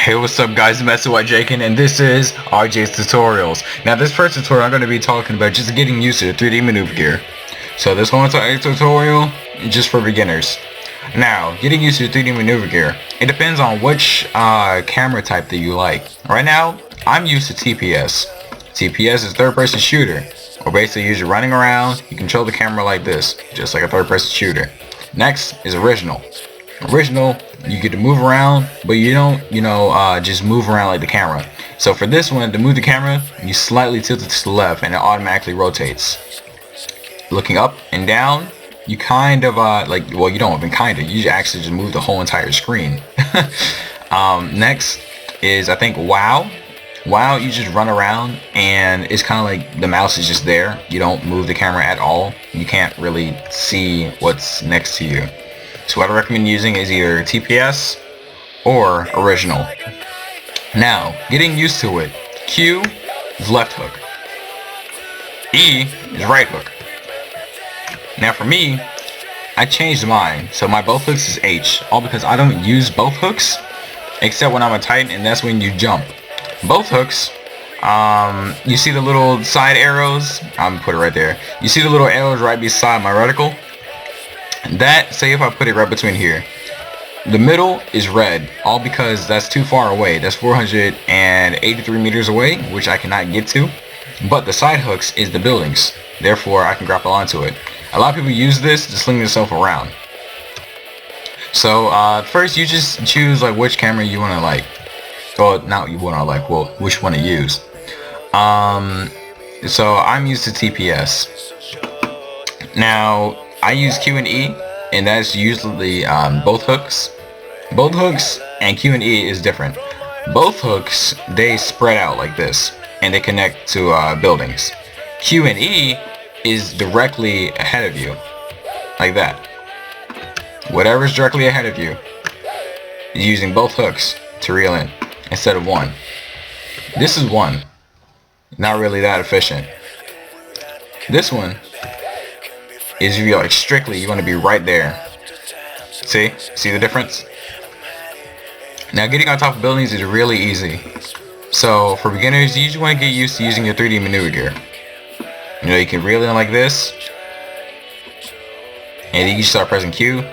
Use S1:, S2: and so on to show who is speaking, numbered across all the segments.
S1: Hey, what's up guys, MesaWhiteJaken, and this is RJ's Tutorials. Now this first tutorial I'm going to be talking about just getting used to the 3D maneuver gear. So this whole entire tutorial is just for beginners. Now, getting used to the 3D maneuver gear, it depends on which camera type that you like. Right now, I'm used to TPS. TPS is third person shooter, or basically you're running around, you control the camera like this, just like a third person shooter. Next is original. Original, you get to move around, but you don't, just move around like the camera. So for this one, to move the camera, you slightly tilt it to the left and it automatically rotates. Looking up and down, you kind of, you don't even you actually just move the whole entire screen. Next is, I think, WoW. WoW, you just run around and it's kind of like the mouse is just there. You don't move the camera at all. You can't really see what's next to you. So what I recommend using is either TPS or original. Now, getting used to it. Q is left hook. E is right hook. Now for me, I changed mine. So my both hooks is H. All because I don't use both hooks except when I'm a Titan, and that's when you jump. Both hooks, you see the little side arrows? I'm gonna put it right there. You see the little arrows right beside my reticle? That, say if I put it right between here, the middle is red, all because that's too far away. That's 483 meters away, which I cannot get to. But the side hooks is the buildings, therefore I can grapple onto it. A lot of people use this to sling themselves around. So first you just choose like which camera you want to like. Well, not you want to like, well, which one to use. So I'm used to TPS. Now I use Q and E, and that's usually both hooks. Both hooks and Q and E is different. Both hooks, they spread out like this, and they connect to buildings. Q and E is directly ahead of you, like that. Whatever's directly ahead of you, using both hooks to reel in, instead of one. This is one. Not really that efficient. This one is if you're like strictly, you want to be right there. See the difference? Now getting on top of buildings is really easy. So for beginners, you just want to get used to using your 3D maneuver gear. You can reel in like this, and then you start pressing Q,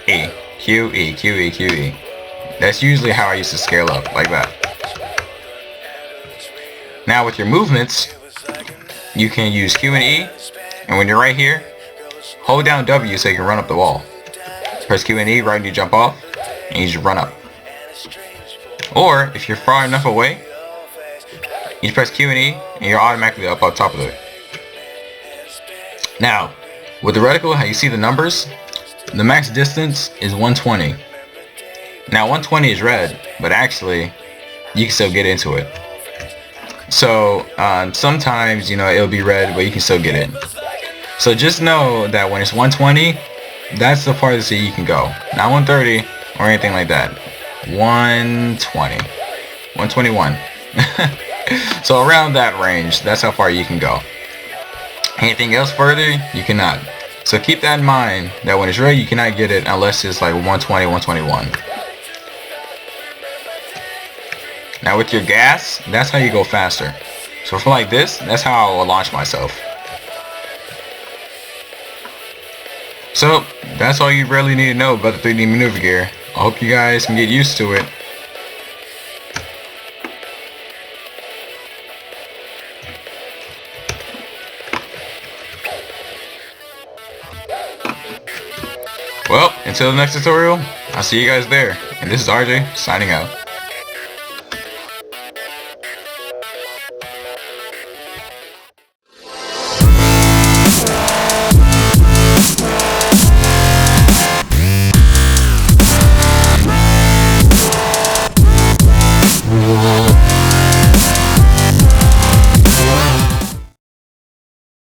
S1: E, Q, E, Q, E, Q, E. That's usually how I used to scale up, like that. Now with your movements, you can use Q and E, and when you're right here, hold down W so you can run up the wall. Press Q and E right when you jump off, and you just run up. Or, if you're far enough away, you just press Q and E, and you're automatically up on top of it. Now, with the reticle, how you see the numbers, the max distance is 120. Now 120 is red, but actually, you can still get into it. So, sometimes, it'll be red, but you can still get in. So just know that when it's 120, that's the farthest that you can go. Not 130 or anything like that. 120. 121. So around that range, that's how far you can go. Anything else further, you cannot. So keep that in mind, that when it's red, you cannot get it unless it's like 120, 121. Now with your gas, that's how you go faster. So for like this, that's how I will launch myself. So, that's all you really need to know about the 3D maneuver gear. I hope you guys can get used to it. Well, until the next tutorial, I'll see you guys there. And this is RJ, signing out.